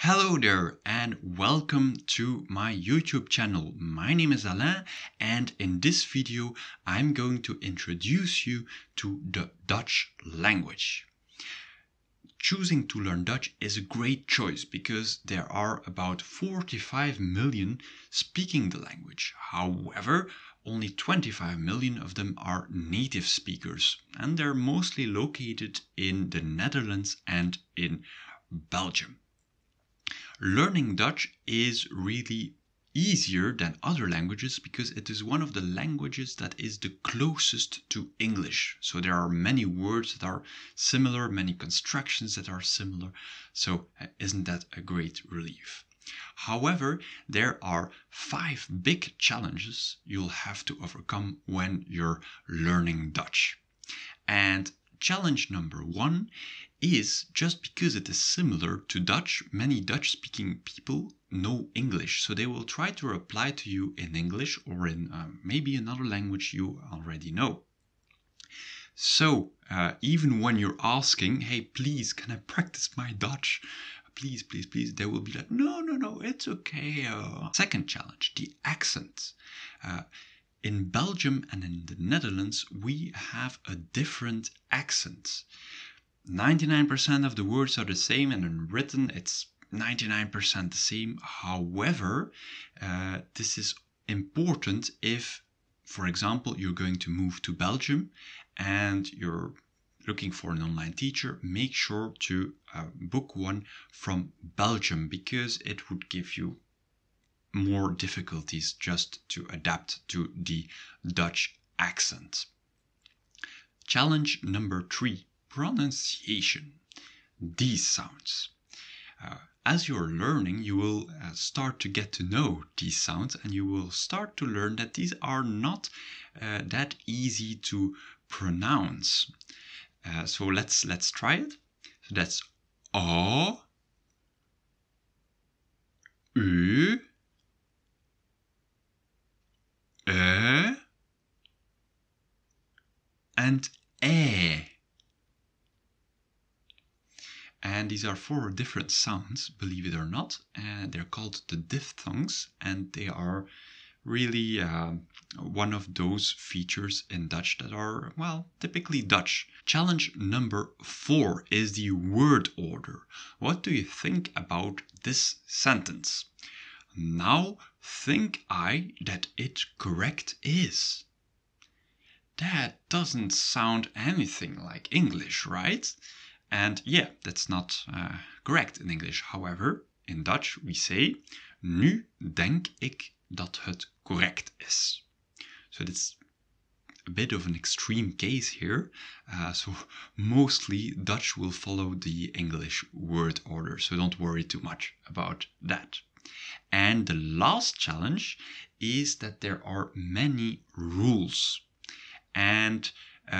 Hello there and welcome to my YouTube channel. My name is Alain and in this video I'm going to introduce you to the Dutch language. Choosing to learn Dutch is a great choice because there are about 45 million speaking the language. However, only 25 million of them are native speakers and they're mostly located in the Netherlands and in Belgium. Learning Dutch is really easier than other languages because it is one of the languages that is the closest to English. So there are many words that are similar, many constructions that are similar. So isn't that a great relief? However, there are 5 big challenges you'll have to overcome when you're learning Dutch. And challenge number 1 is just because it is similar to Dutch, many Dutch-speaking people know English. So they will try to reply to you in English or in maybe another language you already know. So even when you're asking, hey, please, can I practice my Dutch? Please, please, please, they will be like, no, it's okay. Second challenge, the accent. In Belgium and in the Netherlands, we have a different accent. 99% of the words are the same, and in written it's 99% the same. However, this is important if, for example, you're going to move to Belgium and you're looking for an online teacher. Make sure to book one from Belgium because it would give you more difficulties just to adapt to the Dutch accent. Challenge number 3. Pronunciation. These sounds. As you're learning, you will start to get to know these sounds and you will start to learn that these are not that easy to pronounce. So let's try it. So that's A, U, E, and E. And these are 4 different sounds, believe it or not. They're called the diphthongs, and they are really one of those features in Dutch that are, well, typically Dutch. Challenge number 4 is the word order. What do you think about this sentence? Now think I that it correct is. That doesn't sound anything like English, right? And yeah, that's not correct in English. However, in Dutch we say, nu denk ik dat het correct is. So that's a bit of an extreme case here. So mostly Dutch will follow the English word order. So don't worry too much about that. And the last challenge is that there are many rules. And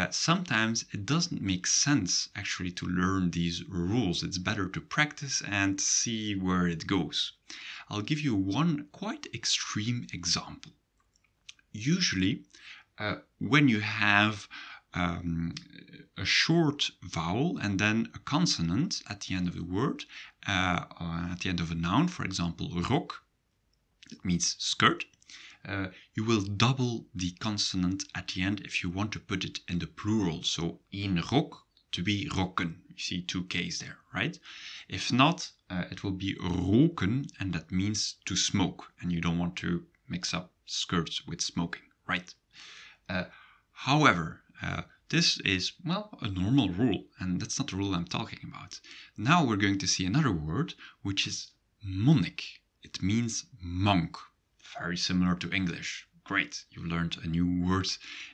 sometimes it doesn't make sense actually to learn these rules. It's better to practice and see where it goes. I'll give you one quite extreme example. Usually, when you have a short vowel and then a consonant at the end of the word, at the end of a noun, for example, rok, it means skirt. You will double the consonant at the end if you want to put it in the plural. So in rok to be rokken. You see 2 K's there, right? If not, it will be roken, and that means to smoke. And you don't want to mix up skirts with smoking, right? However, this is, well, a normal rule, and that's not the rule I'm talking about. Now we're going to see another word, which is monnik. It means monk. Very similar to English. Great, you learned a new word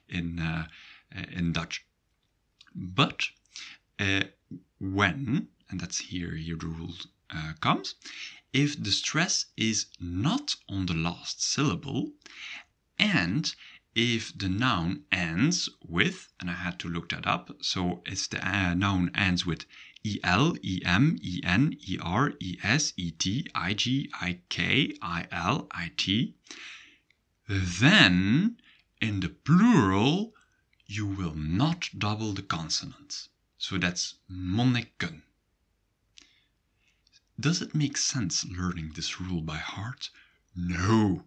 in Dutch. But when, and that's here the rule comes, if the stress is not on the last syllable, and if the noun ends with, and I had to look that up, so it's the noun ends with el, em, en, er, es, et, ig, ik, il, it, then in the plural you will not double the consonant. So that's monniken. Does it make sense learning this rule by heart? No.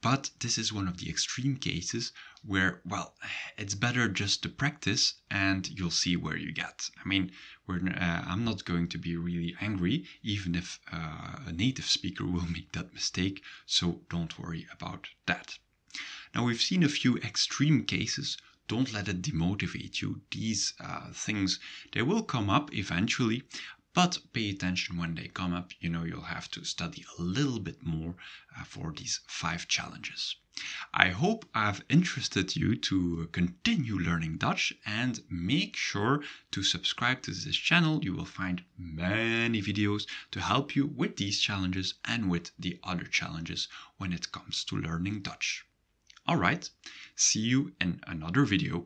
But this is one of the extreme cases where, well, it's better just to practice and you'll see where you get. I mean, I'm not going to be really angry, even if a native speaker will make that mistake, so don't worry about that. Now, we've seen a few extreme cases. Don't let it demotivate you. These things, they will come up eventually, but pay attention when they come up. You know, you'll have to study a little bit more for these 5 challenges. I hope I've interested you to continue learning Dutch, and make sure to subscribe to this channel. You will find many videos to help you with these challenges and with the other challenges when it comes to learning Dutch. Alright, see you in another video.